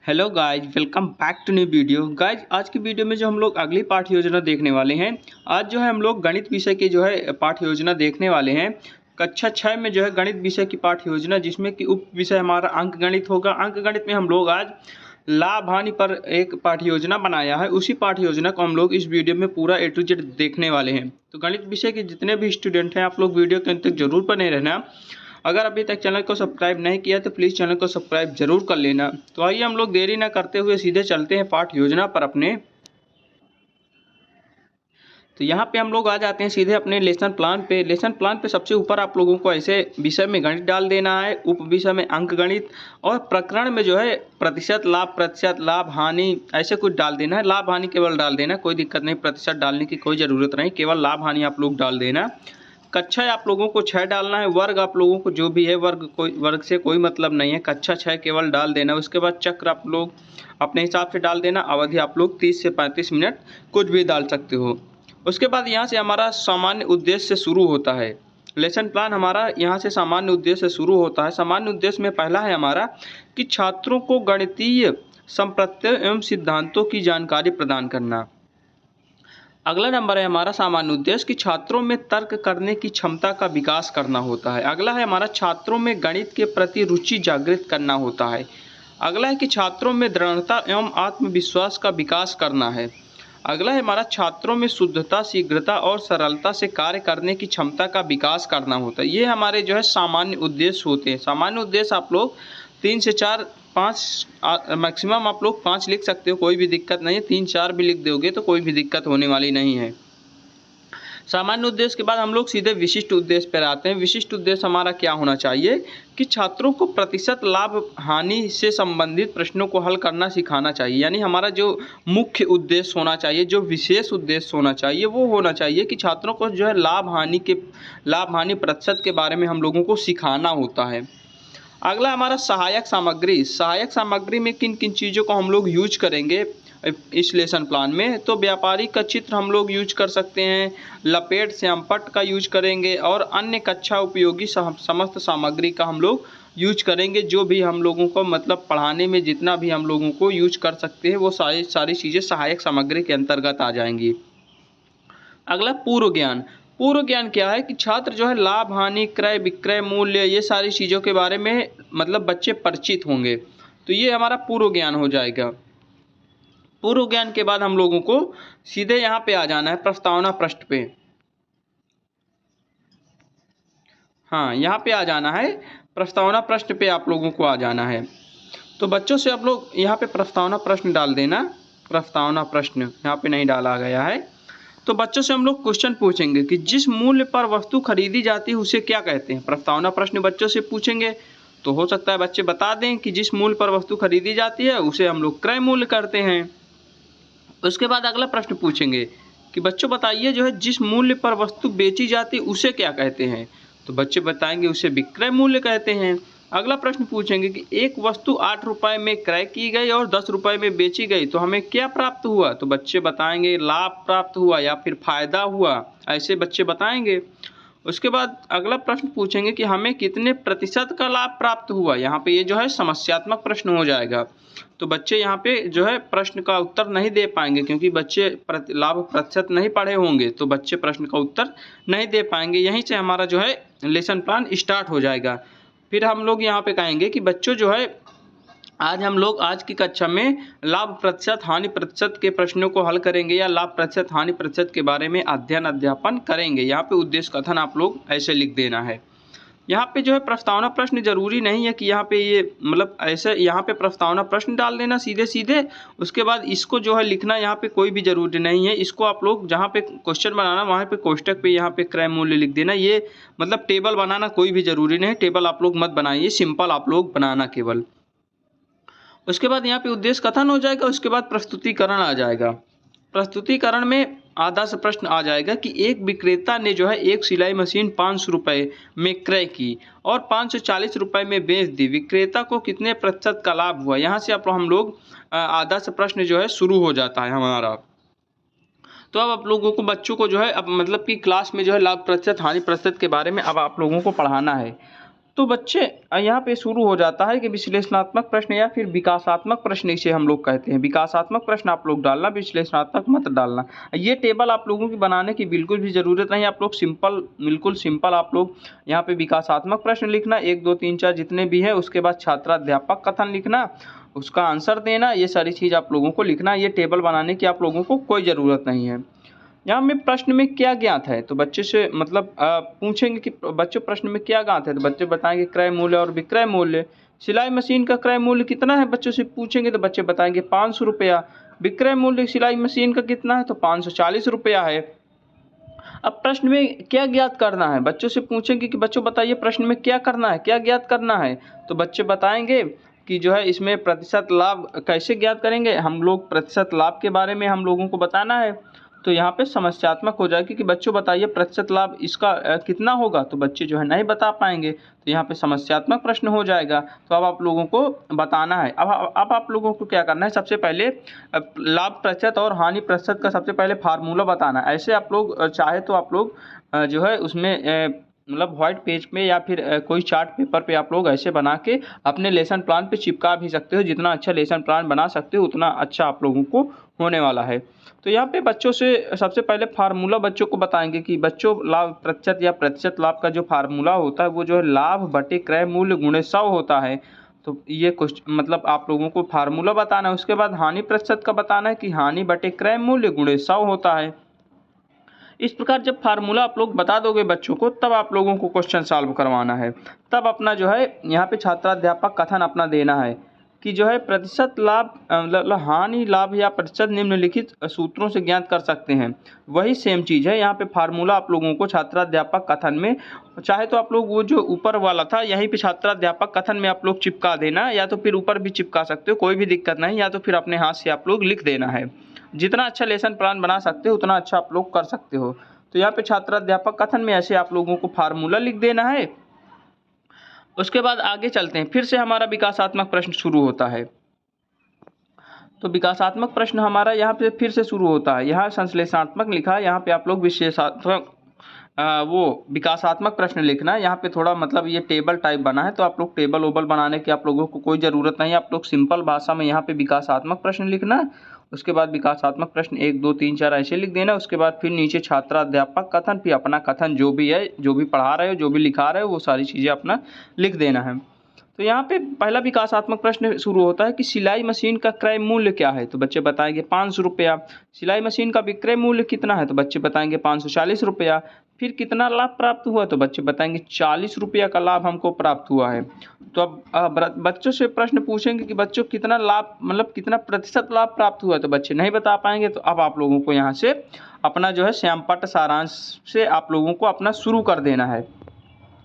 Hello guys, welcome back to new video. Guys, आज की video में जो हम लोग अगली पाठ्य योजना देखने वाले हैं। आज जो है हम लोग गणित विषय की जो है पाठ्य योजना देखने वाले हैं। कक्षा 6 में जो है गणित विषय की पाठ्य योजना, जिसमें कि उप विषय हमारा अंक गणित होगा। अंक गणित में हम लोग आज लाभ हानि पर एक पाठ्य योजना बनाया है। उसी पाठ्य योजना को हम लोग इस वीडियो में पूरा A to Z देखने वाले हैं। तो गणित विषय के जितने भी स्टूडेंट हैं, आप लोग वीडियो के अंत तक जरूर बने रहना। अगर अभी तक चैनल को सब्सक्राइब नहीं किया तो प्लीज़ चैनल को सब्सक्राइब जरूर कर लेना। तो आइए हम लोग देरी ना करते हुए सीधे चलते हैं पाठ्य योजना पर अपने। तो यहाँ पे हम लोग आ जाते हैं सीधे अपने लेसन प्लान पे। लेसन प्लान पे सबसे ऊपर आप लोगों को ऐसे विषय में गणित डाल देना है, उप विषय में अंक गणित, और प्रकरण में जो है प्रतिशत लाभ हानि ऐसे कुछ डाल देना है। लाभ हानि केवल डाल देना, कोई दिक्कत नहीं, प्रतिशत डालने की कोई ज़रूरत नहीं, केवल लाभ हानि आप लोग डाल देना। कक्षा आप लोगों को 6 डालना है। वर्ग आप लोगों को जो भी है वर्ग से कोई मतलब नहीं है, कक्षा 6 केवल डाल देना। उसके बाद चक्र आप लोग अपने हिसाब से डाल देना। अवधि आप लोग 30 से 35 मिनट कुछ भी डाल सकते हो। उसके बाद यहाँ से हमारा सामान्य उद्देश्य से शुरू होता है। लेसन प्लान हमारा यहाँ से सामान्य उद्देश्य से शुरू होता है। सामान्य उद्देश्य में पहला है हमारा कि छात्रों को गणितीय संप्रत्ययों एवं सिद्धांतों की जानकारी प्रदान करना। अगला नंबर है हमारा सामान्य उद्देश्य कि छात्रों में तर्क करने की क्षमता का विकास करना होता है। अगला है हमारा छात्रों में गणित के प्रति रुचि जागृत करना होता है। अगला है कि छात्रों में दृढ़ता एवं आत्मविश्वास का विकास करना है। अगला है हमारा छात्रों में शुद्धता, शीघ्रता और सरलता से कार्य करने की क्षमता का विकास करना होता है। ये हमारे जो है सामान्य उद्देश्य होते हैं। सामान्य उद्देश्य आप लोग 3 से 4 5 मैक्सिमम आप लोग 5 लिख सकते हो, कोई भी दिक्कत नहीं है। 3 4 भी लिख दोगे तो कोई भी दिक्कत होने वाली नहीं है। सामान्य उद्देश्य के बाद हम लोग सीधे विशिष्ट उद्देश्य पर आते हैं। विशिष्ट उद्देश्य हमारा क्या होना चाहिए कि छात्रों को प्रतिशत लाभ हानि से संबंधित प्रश्नों को हल करना सिखाना चाहिए। यानी हमारा जो मुख्य उद्देश्य होना चाहिए, जो विशेष उद्देश्य होना चाहिए, वो होना चाहिए कि छात्रों को जो है लाभ हानि प्रतिशत के बारे में हम लोगों को सिखाना होता है। अगला हमारा सहायक सामग्री। सहायक सामग्री में किन किन चीज़ों को हम लोग यूज करेंगे इस लेसन प्लान में, तो व्यापारी का चित्र हम लोग यूज कर सकते हैं, लपेट श्यामपट्ट का यूज करेंगे, और अन्य कक्षा उपयोगी समस्त सामग्री का हम लोग यूज करेंगे। जो भी हम लोगों को मतलब पढ़ाने में जितना भी हम लोगों को यूज कर सकते हैं, वो सारी चीज़ें सहायक सामग्री के अंतर्गत आ जाएंगी। अगला पूर्व ज्ञान। पूर्व ज्ञान क्या है कि छात्र जो है लाभ हानि, क्रय विक्रय, मूल्य, ये सारी चीज़ों के बारे में मतलब बच्चे परिचित होंगे। तो ये हमारा पूर्व ज्ञान हो जाएगा। पूर्व ज्ञान के बाद हम लोगों को सीधे यहाँ पे आ जाना है प्रस्तावना पृष्ठ पे। हाँ, यहाँ पे आ जाना है प्रस्तावना पृष्ठ पे, आप लोगों को आ जाना है। तो बच्चों से आप लोग यहाँ पे प्रस्तावना प्रश्न डाल देना। प्रस्तावना प्रश्न यहाँ पे नहीं डाला गया है। तो बच्चों से हम लोग क्वेश्चन पूछेंगे कि जिस मूल्य पर वस्तु खरीदी जाती है उसे क्या कहते हैं। प्रस्तावना प्रश्न बच्चों से पूछेंगे तो हो सकता है बच्चे बता दें कि जिस मूल्य पर वस्तु खरीदी जाती है उसे हम लोग क्रय मूल्य करते हैं। उसके बाद अगला प्रश्न पूछेंगे कि बच्चों बताइए जो है जिस मूल्य पर वस्तु बेची जाती है उसे क्या कहते हैं। तो बच्चे बताएंगे उसे विक्रय मूल्य कहते हैं। अगला प्रश्न पूछेंगे कि एक वस्तु 8 रुपये में क्रय की गई और 10 रुपये में बेची गई तो हमें क्या प्राप्त हुआ। तो बच्चे बताएंगे लाभ प्राप्त हुआ या फिर फायदा हुआ, ऐसे बच्चे बताएंगे। उसके बाद अगला प्रश्न पूछेंगे कि हमें कितने प्रतिशत का लाभ प्राप्त हुआ। यहाँ पे ये जो है समस्यात्मक प्रश्न हो जाएगा। तो बच्चे यहाँ पे जो है प्रश्न का उत्तर नहीं दे पाएंगे, क्योंकि बच्चे लाभ प्रतिशत नहीं पढ़े होंगे, तो बच्चे प्रश्न का उत्तर नहीं दे पाएंगे। यहीं से हमारा जो है लेसन प्लान स्टार्ट हो जाएगा। फिर हम लोग यहाँ पे कहेंगे कि बच्चों जो है आज की कक्षा में लाभ प्रतिशत हानि प्रतिशत के प्रश्नों को हल करेंगे, या लाभ प्रतिशत हानि प्रतिशत के बारे में अध्ययन करेंगे। यहाँ पे उद्देश्य कथन आप लोग ऐसे लिख देना है। यहाँ पे जो है प्रस्तावना प्रश्न जरूरी नहीं है कि यहाँ पे ये मतलब ऐसे यहाँ पे प्रस्तावना प्रश्न डाल देना सीधे सीधे। उसके बाद इसको जो है लिखना यहाँ पे कोई भी जरूरी नहीं है। इसको आप लोग जहाँ पे क्वेश्चन बनाना वहाँ पे कोष्टक पे यहाँ पे क्रय मूल्य लिख देना। ये मतलब टेबल बनाना कोई भी जरूरी नहीं, टेबल आप लोग मत बनाइए, सिंपल आप लोग बनाना केवल। उसके बाद यहाँ पे उद्देश्य कथन हो जाएगा। उसके बाद प्रस्तुतिकरण आ जाएगा। प्रस्तुतिकरण में आधा सा प्रश्न आ जाएगा कि एक विक्रेता ने जो है एक सिलाई मशीन 500 रुपये में क्रय की और 540 रुपये में बेच दी, विक्रेता को कितने प्रतिशत का लाभ हुआ। यहाँ से हम लोग आधा सा प्रश्न जो है शुरू हो जाता है हमारा। तो अब आप लोगों को बच्चों को जो है अब मतलब कि क्लास में जो है लाभ प्रतिशत हानि प्रतिशत के बारे में अब आप लोगों को पढ़ाना है। तो बच्चे यहाँ पे शुरू हो जाता है कि विश्लेषणात्मक प्रश्न या फिर विकासात्मक प्रश्न इसे हम लोग कहते हैं। विकासात्मक प्रश्न आप लोग डालना, विश्लेषणात्मक मत डालना। ये टेबल आप लोगों की बनाने की बिल्कुल भी ज़रूरत नहीं, आप लोग सिंपल, बिल्कुल सिंपल आप लोग यहाँ पे विकासात्मक प्रश्न लिखना, 1 2 3 4 जितने भी है, उसके बाद छात्राध्यापक कथन लिखना, उसका आंसर देना, ये सारी चीज़ आप लोगों को लिखना। ये टेबल बनाने की आप लोगों को कोई ज़रूरत नहीं है। यहाँ में प्रश्न में क्या ज्ञात है, तो बच्चे से मतलब पूछेंगे कि बच्चों प्रश्न में क्या ज्ञात है, तो बच्चे बताएंगे क्रय मूल्य और विक्रय मूल्य। सिलाई मशीन का क्रय मूल्य कितना है, बच्चों से पूछेंगे तो बच्चे बताएंगे 500 रुपया। विक्रय मूल्य सिलाई मशीन का कितना है, तो 540 रुपया है। अब प्रश्न में क्या ज्ञात करना है, बच्चों से पूछेंगे कि बच्चों बताइए प्रश्न में क्या करना है, क्या ज्ञात करना है, तो बच्चे बताएंगे कि जो है इसमें प्रतिशत लाभ कैसे ज्ञात करेंगे, हम लोग प्रतिशत लाभ के बारे में हम लोगों को बताना है। तो यहाँ पे समस्यात्मक हो जाएगी कि बच्चों बताइए प्रतिशत लाभ इसका कितना होगा, तो बच्चे जो है नहीं बता पाएंगे, तो यहाँ पे समस्यात्मक प्रश्न हो जाएगा। तो अब आप लोगों को बताना है। अब आप लोगों को क्या करना है, सबसे पहले लाभ प्रतिशत और हानि प्रतिशत का सबसे पहले फार्मूला बताना है। ऐसे आप लोग चाहे तो आप लोग जो है उसमें मतलब व्हाइट पेज पे या फिर कोई चार्ट पेपर पे आप लोग ऐसे बना के अपने लेसन प्लान पे चिपका भी सकते हो। जितना अच्छा लेसन प्लान बना सकते हो उतना अच्छा आप लोगों को होने वाला है। तो यहाँ पे बच्चों से सबसे पहले फार्मूला बच्चों को बताएंगे कि बच्चों लाभ प्रतिशत या प्रतिशत लाभ का जो फार्मूला होता है वो जो है लाभ बटे क्रय मूल्य गुणे 100 होता है। तो ये कुछ मतलब आप लोगों को फार्मूला बताना है। उसके बाद हानि प्रतिशत का बताना है कि हानि बटे क्रय मूल्य गुणे 100 होता है। इस प्रकार जब फार्मूला आप लोग बता दोगे बच्चों को, तब आप लोगों को क्वेश्चन सॉल्व करवाना है। तब अपना जो है यहाँ पे छात्राध्यापक कथन अपना देना है कि जो है प्रतिशत लाभ मतलब हानि लाभ या प्रतिशत निम्नलिखित सूत्रों से ज्ञात कर सकते हैं। वही सेम चीज़ है यहाँ पे फार्मूला आप लोगों को छात्राध्यापक कथन में, चाहे तो आप लोग वो जो ऊपर वाला था यहीं पे छात्राध्यापक कथन में आप लोग चिपका देना, या तो फिर ऊपर भी चिपका सकते हो, कोई भी दिक्कत नहीं, या तो फिर अपने हाथ से आप लोग लिख देना है। जितना अच्छा लेसन प्लान बना सकते हो उतना अच्छा आप लोग कर सकते हो। तो यहाँ पे छात्राध्यापक कथन में ऐसे आप लोगों को फार्मूला लिख देना है। उसके बाद आगे चलते हैं, फिर से हमारा विकासात्मक प्रश्न शुरू होता है। तो विकासात्मक प्रश्न हमारा यहाँ पे फिर से शुरू होता है। यहाँ संश्लेषणात्मक लिखा है, यहाँ पे आप लोग विशेषात्मक वो विकासात्मक प्रश्न लिखना है। यहाँ पे थोड़ा मतलब ये टेबल टाइप बना है, तो आप लोग टेबल ओबल बनाने की आप लोगों को कोई ज़रूरत नहीं है। आप लोग सिंपल भाषा में यहाँ पे विकासात्मक प्रश्न लिखना है। उसके बाद विकासात्मक प्रश्न 1 2 3 4 ऐसे लिख देना। उसके बाद फिर नीचे छात्राध्यापक कथन, फिर अपना कथन जो भी है, जो भी पढ़ा रहे हो, जो भी लिखा रहे हो, वो सारी चीज़ें अपना लिख देना है। तो यहाँ पे पहला विकासात्मक प्रश्न शुरू होता है कि सिलाई मशीन का क्रय मूल्य क्या है, तो बच्चे बताएंगे 500 रुपया। सिलाई मशीन का विक्रय मूल्य कितना है, तो बच्चे बताएंगे 540 रुपया। फिर कितना लाभ प्राप्त हुआ, तो बच्चे बताएंगे 40 रुपया का लाभ हमको प्राप्त हुआ है। तो अब बच्चों से प्रश्न पूछेंगे कि बच्चों कितना लाभ मतलब कितना प्रतिशत लाभ प्राप्त हुआ, तो बच्चे नहीं बता पाएंगे। तो अब आप लोगों को यहाँ से अपना जो है श्यामपट्ट सारांश से आप लोगों को अपना शुरू कर देना है।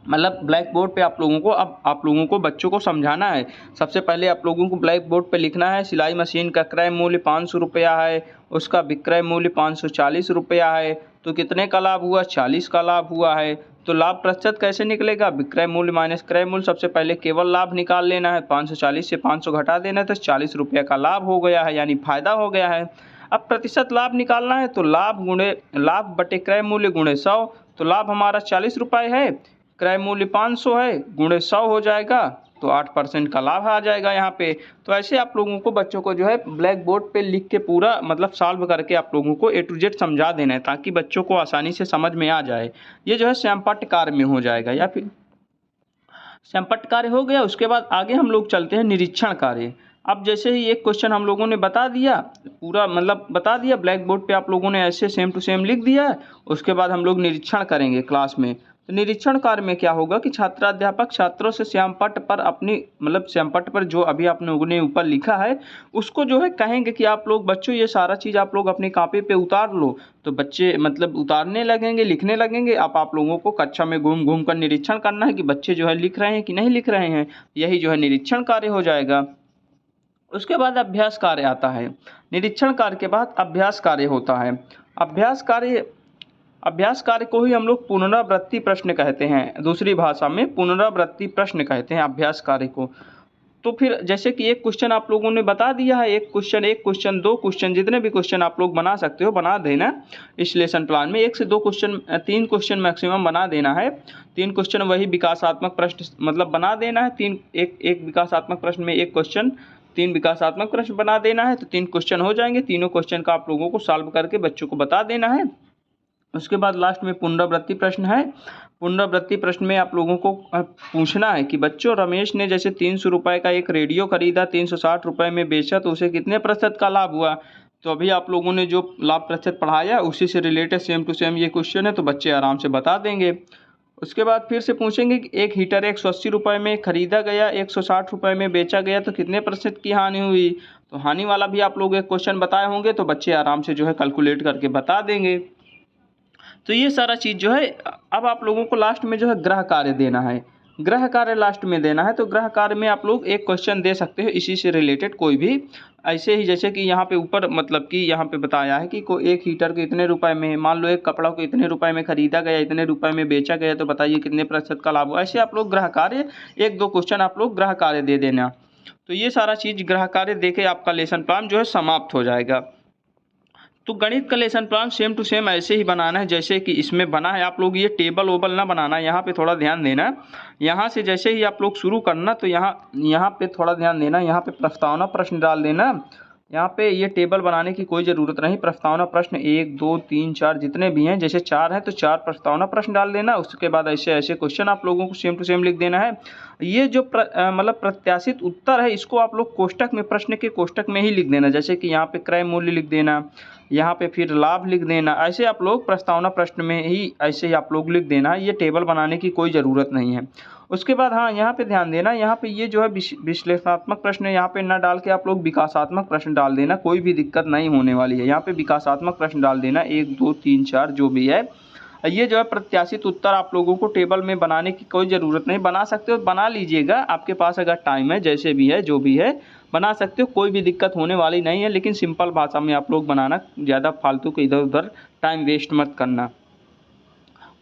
मतलब ब्लैक बोर्ड पे आप लोगों को, अब आप लोगों को बच्चों को समझाना है। सबसे पहले आप लोगों को ब्लैक बोर्ड पे लिखना है सिलाई मशीन का क्रय मूल्य 500 रुपया है, उसका विक्रय मूल्य 540 रुपया है। तो कितने का लाभ हुआ, 40 का लाभ हुआ है। तो लाभ प्रतिशत कैसे निकलेगा, विक्रय मूल्य माइनस क्रय मूल्य। सबसे पहले केवल लाभ निकाल लेना है, 540 से 500 घटा देना है, तो 40 रुपये का लाभ हो गया है, यानी फायदा हो गया है। अब प्रतिशत लाभ निकालना है, तो लाभ बटे क्रय मूल्य गुणे 100। तो लाभ हमारा 40 रुपये है, क्रय मूल्य 500 है, गुणे 100 हो जाएगा, तो 8% का लाभ आ जाएगा यहाँ पे। तो ऐसे आप लोगों को बच्चों को जो है ब्लैक बोर्ड पे लिख के पूरा मतलब सॉल्व करके आप लोगों को A to Z समझा देना है, ताकि बच्चों को आसानी से समझ में आ जाए। ये जो है श्यामपट्ट कार्य में हो जाएगा, या फिर श्यामपट्ट कार्य हो गया। उसके बाद आगे हम लोग चलते हैं निरीक्षण कार्य। अब जैसे ही एक क्वेश्चन हम लोगों ने बता दिया, पूरा मतलब बता दिया ब्लैक बोर्ड पे, आप लोगों ने ऐसे सेम टू सेम लिख दिया है। उसके बाद हम लोग निरीक्षण करेंगे क्लास में। तो निरीक्षण कार्य में क्या होगा कि छात्राध्यापक छात्रों से श्यामपट्ट पर अपनी मतलब श्यामपट्ट पर जो अभी आप लोगों ने ऊपर लिखा है उसको जो है कहेंगे कि आप लोग बच्चों ये सारा चीज़ आप लोग अपनी कॉपी पे उतार लो। तो बच्चे मतलब उतारने लगेंगे, लिखने लगेंगे। आप लोगों को कक्षा में घूम घूम कर निरीक्षण करना है कि बच्चे जो है लिख रहे हैं कि नहीं लिख रहे हैं। यही जो है निरीक्षण कार्य हो जाएगा। उसके बाद अभ्यास कार्य आता है। निरीक्षण कार्य के बाद अभ्यास कार्य होता है। अभ्यास कार्य को ही हम लोग पुनरावृत्ति प्रश्न कहते हैं, दूसरी भाषा में पुनरावृत्ति प्रश्न कहते हैं अभ्यास कार्य को। तो फिर जैसे कि एक क्वेश्चन आप लोगों ने बता दिया है, एक क्वेश्चन 2 क्वेश्चन, जितने भी क्वेश्चन आप लोग बना सकते हो बना देना इस लेसन प्लान में। 1 से 2 क्वेश्चन, 3 क्वेश्चन मैक्सिमम बना देना है। 3 क्वेश्चन वही विकासात्मक प्रश्न मतलब बना देना है। एक विकासात्मक प्रश्न में 1 क्वेश्चन, 3 विकासात्मक प्रश्न बना देना है, तो 3 क्वेश्चन हो जाएंगे। तीनों क्वेश्चन का आप लोगों को सॉल्व करके बच्चों को बता देना है। उसके बाद लास्ट में पुनरावृत्ति प्रश्न है। पुनरावृत्ति प्रश्न में आप लोगों को पूछना है कि बच्चों रमेश ने जैसे 300 रुपये का एक रेडियो खरीदा, 360 रुपये में बेचा, तो उसे कितने प्रतिशत का लाभ हुआ। तो अभी आप लोगों ने जो लाभ प्रतिशत पढ़ाया उसी से रिलेटेड सेम टू सेम ये क्वेश्चन है, तो बच्चे आराम से बता देंगे। उसके बाद फिर से पूछेंगे कि एक हीटर 180 रुपये में खरीदा गया, 160 रुपये में बेचा गया, तो कितने प्रतिशत की हानि हुई। तो हानि वाला भी आप लोग एक क्वेश्चन बताए होंगे, तो बच्चे आराम से जो है कैलकुलेट करके बता देंगे। तो ये सारा चीज़ जो है, अब आप लोगों को लास्ट में जो है गृह कार्य देना है। गृह कार्य लास्ट में देना है, तो गृह कार्य में आप लोग एक क्वेश्चन दे सकते हो इसी से रिलेटेड कोई भी। ऐसे ही जैसे कि यहाँ पे ऊपर मतलब कि यहाँ पे बताया है कि कोई एक हीटर को इतने रुपए में, मान लो एक कपड़ा को इतने रुपए में खरीदा गया, इतने रुपए में बेचा गया, तो बताइए कितने प्रतिशत का लाभ हुआ। ऐसे आप लोग गृह कार्य 1-2 क्वेश्चन आप लोग गृह कार्य दे देना। तो ये सारा चीज़ गृह कार्य दे के आपका लेसन प्लान जो है समाप्त हो जाएगा। तो गणित का lesson plan same to same ऐसे ही बनाना है जैसे कि इसमें बना है। आप लोग ये टेबल ओबल ना बनाना, यहाँ पे थोड़ा ध्यान देना। यहाँ से जैसे ही आप लोग शुरू करना, तो यहाँ पे थोड़ा ध्यान देना। यहाँ पे प्रस्तावना प्रश्न डाल देना। यहाँ पे ये टेबल बनाने की कोई ज़रूरत नहीं। प्रस्तावना प्रश्न 1, 2, 3, 4 जितने भी हैं, जैसे 4 हैं तो 4 प्रस्तावना प्रश्न डाल देना। उसके बाद ऐसे ऐसे क्वेश्चन आप लोगों को सेम टू सेम लिख देना है। ये जो मतलब प्रत्याशित उत्तर है, इसको आप लोग कोष्टक में, प्रश्न के कोष्टक में ही लिख देना। जैसे कि यहाँ पे क्रय मूल्य लिख देना, यहाँ पे फिर लाभ लिख देना। ऐसे आप लोग प्रस्तावना प्रश्न में ही ऐसे ही आप लोग लिख देना है। ये टेबल बनाने की कोई ज़रूरत नहीं है। उसके बाद हाँ, यहाँ पे ध्यान देना, यहाँ पे ये जो है विश्लेषणात्मक प्रश्न है, यहाँ पे ना डाल के आप लोग विकासात्मक प्रश्न डाल देना। कोई भी दिक्कत नहीं होने वाली है। यहाँ पे विकासात्मक प्रश्न डाल देना, 1, 2, 3, 4 जो भी है। ये जो है प्रत्याशित उत्तर आप लोगों को टेबल में बनाने की कोई ज़रूरत नहीं। बना सकते हो, बना लीजिएगा, आपके पास अगर टाइम है, जैसे भी है जो भी है बना सकते हो, कोई भी दिक्कत होने वाली नहीं है। लेकिन सिंपल भाषा में आप लोग बनाना, ज़्यादा फालतू के इधर उधर टाइम वेस्ट मत करना।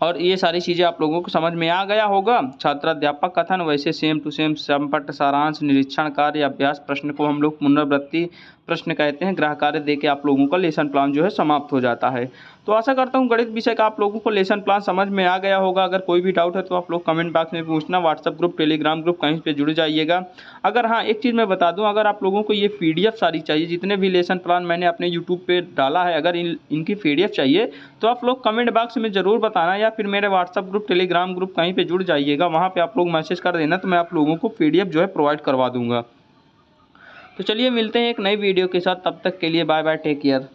और ये सारी चीज़ें आप लोगों को समझ में आ गया होगा। छात्राध्यापक कथन, वैसे सेम टू सेम संपट, सारांश, निरीक्षण कार्य, अभ्यास प्रश्न को हम लोग पुनरावृत्ति प्रश्न कहते हैं। गृह कार्य देके आप लोगों का लेसन प्लान जो है समाप्त हो जाता है। तो आशा करता हूँ गणित विषय का आप लोगों को लेसन प्लान समझ में आ गया होगा। अगर कोई भी डाउट है तो आप लोग कमेंट बॉक्स में पूछना। व्हाट्सअप ग्रुप, टेलीग्राम ग्रुप कहीं पे जुड़ जाइएगा। अगर हाँ, एक चीज़ मैं बता दूँ, अगर आप लोगों को ये PDF सारी चाहिए, जितने भी लेसन प्लान मैंने अपने यूट्यूब पे डाला है, अगर इनकी PDF चाहिए तो आप लोग कमेंट बॉक्स में ज़रूर बताना, या फिर मेरे व्हाट्सअप ग्रुप, टेलीग्राम ग्रुप कहीं पे जुड़ जाइएगा। वहाँ पे आप लोग मैसेज कर देना, तो मैं आप लोगों को PDF जो है प्रोवाइड करवा दूँगा। तो चलिए मिलते हैं एक नई वीडियो के साथ, तब तक के लिए बाय बाय, टेक केयर।